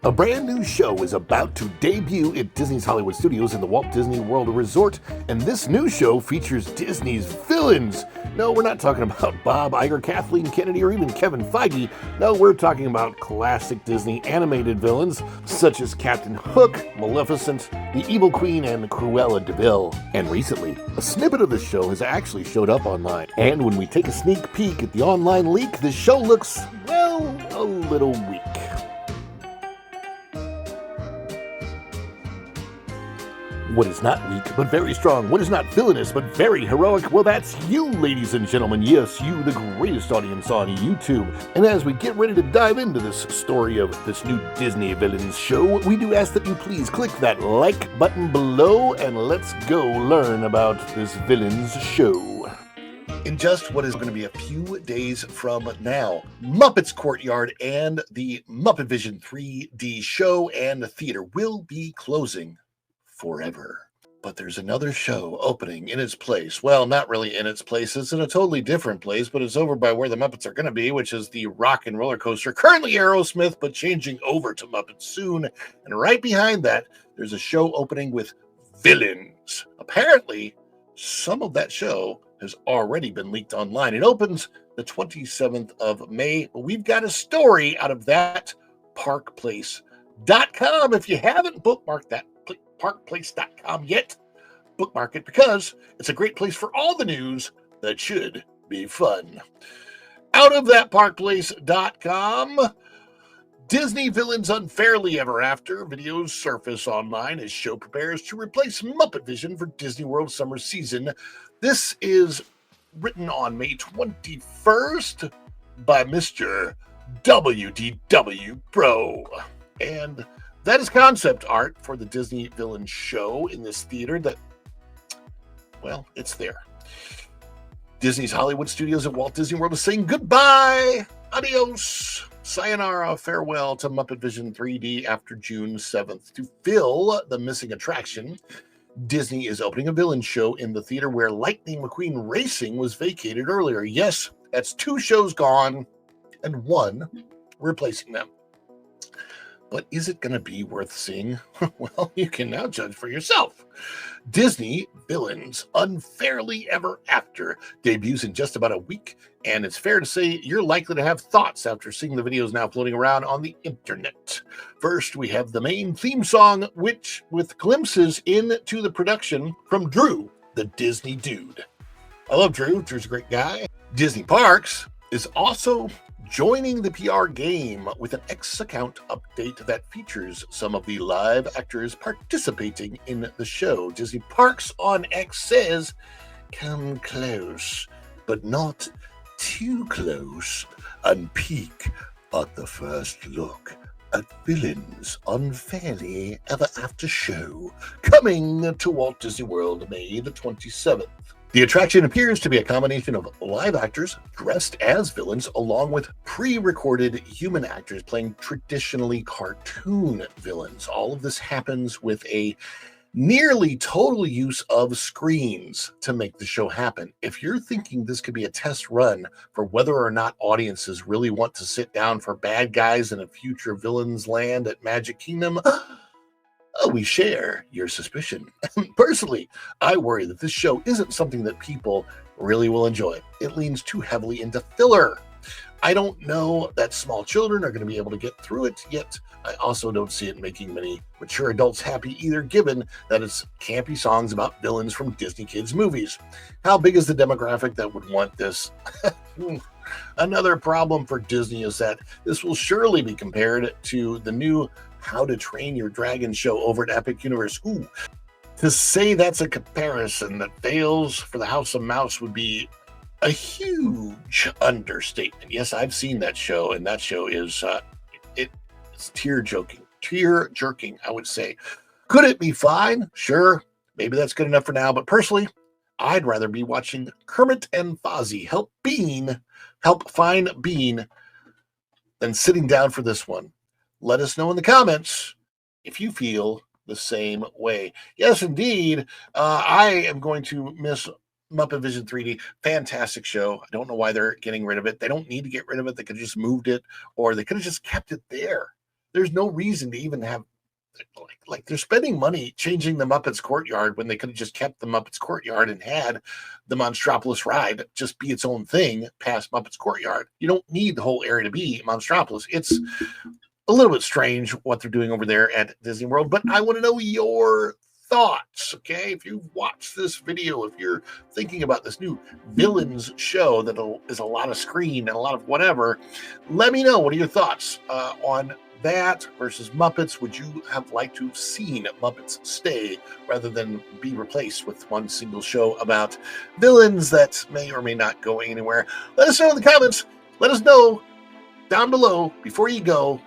A brand new show is about to debut at Disney's Hollywood Studios in the Walt Disney World Resort, and this new show features Disney's villains. No, we're not talking about Bob Iger, Kathleen Kennedy, or even Kevin Feige. No, we're talking about classic Disney animated villains such as Captain Hook, Maleficent, the Evil Queen, and Cruella de Vil. And recently, a snippet of the show has actually showed up online. And when we take a sneak peek at the online leak, the show looks, well, a little weak. What is not weak, but very strong? What is not villainous, but very heroic? Well, that's you, ladies and gentlemen. Yes, you, the greatest audience on YouTube. And as we get ready to dive into this story of this new Disney villains show, we do ask that you please click that like button below and let's go learn about this villains show. In just what is going to be a few days from now, Muppets Courtyard and the Muppet Vision 3D show and the theater will be closing forever. But there's another show opening in its place. Well, not really in its place. It's in a totally different place, but it's over by where the Muppets are going to be, which is the Rock and Roller Coaster. Currently Aerosmith, but changing over to Muppets soon. And right behind that, there's a show opening with villains. Apparently, some of that show has already been leaked online. It opens the 27th of May, but we've got a story out of that parkplace.com. If you haven't bookmarked that parkplace.com yet, bookmark it because it's a great place for all the news that should be fun. Out of that parkplace.com, Disney villains unfairly ever after. Videos surface online as show prepares to replace Muppet Vision for Disney World summer season. This is written on May 21st by Mr. WDW Pro. And that is concept art for the Disney villain show in this theater that, well, it's there. Disney's Hollywood Studios at Walt Disney World is saying goodbye, adios, sayonara, farewell to Muppet Vision 3D after June 7th. To fill the missing attraction, Disney is opening a villain show in the theater where Lightning McQueen Racing was vacated earlier. Yes, that's 2 shows gone and 1 replacing them. But is it going to be worth seeing? Well, you can now judge for yourself. Disney Villains Unfairly Ever After debuts in just about a week, and it's fair to say you're likely to have thoughts after seeing the videos now floating around on the internet. First, we have the main theme song, which with glimpses into the production from Drew, the Disney Dude. I love Drew. Drew's a great guy. Disney Parks is also joining the PR game with an X account update that features some of the live actors participating in the show. Disney Parks on X says, "Come close, but not too close, and peek at the first look at Villains Unfairly Ever After show, coming to Walt Disney World May the 27th. The attraction appears to be a combination of live actors dressed as villains along with pre-recorded human actors playing traditionally cartoon villains. All of this happens with a nearly total use of screens to make the show happen. If you're thinking this could be a test run for whether or not audiences really want to sit down for bad guys in a future villains land at Magic Kingdom, we share your suspicion. Personally, I worry that this show isn't something that people really will enjoy. It leans too heavily into filler. I don't know that small children are going to be able to get through it, yet I also don't see it making many mature adults happy either, given that it's campy songs about villains from Disney kids' movies. How big is the demographic that would want this? Another problem for Disney is that this will surely be compared to the new How to Train Your Dragon show over at Epic Universe. Ooh, to say that's a comparison that fails for the House of Mouse would be a huge understatement. Yes, I've seen that show, and that show is it's tear-jerking, I would say. Could it be fine? Sure, maybe that's good enough for now, but personally, I'd rather be watching Kermit and Fozzie help find Bean than sitting down for this one. Let us know in the comments if you feel the same way. Yes, indeed. I am going to miss Muppet Vision 3D. Fantastic show. I don't know why they're getting rid of it. They don't need to get rid of it. They could have just moved it, or they could have just kept it there. there's no reason to even have like they're spending money changing the Muppets Courtyard when they could have just kept the Muppets Courtyard and had the Monstropolis ride just be its own thing past Muppets Courtyard. You don't need the whole area to be Monstropolis. It's a little bit strange what they're doing over there at Disney World, but I want to know your thoughts. Okay, if you've watched this video, if you're thinking about this new villains show that is a lot of screen and a lot of whatever, let me know. What are your thoughts on that versus Muppets? Would you have liked to have seen Muppets stay rather than be replaced with one single show about villains that may or may not go anywhere? Let us know in the comments. Let us know down below before you go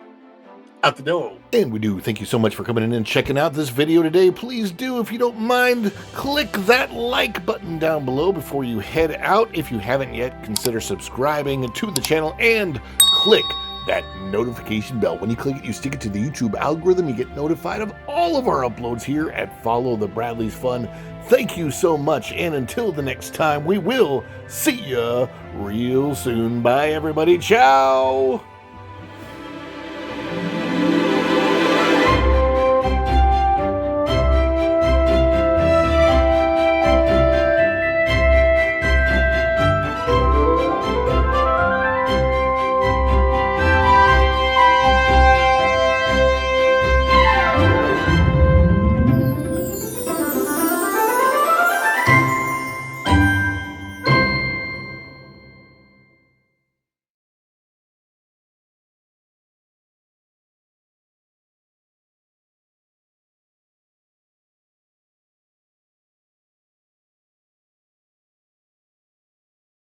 out the door. And we do thank you so much for coming in and checking out this video today. Please do, if you don't mind, click that like button down below before you head out. If you haven't yet, consider subscribing to the channel and click that notification bell. When you click it, you stick it to the YouTube algorithm. You get notified of all of our uploads here at Follow the Bradleys Fun. Thank you so much, and until the next time, we will see ya real soon. Bye, everybody. Ciao.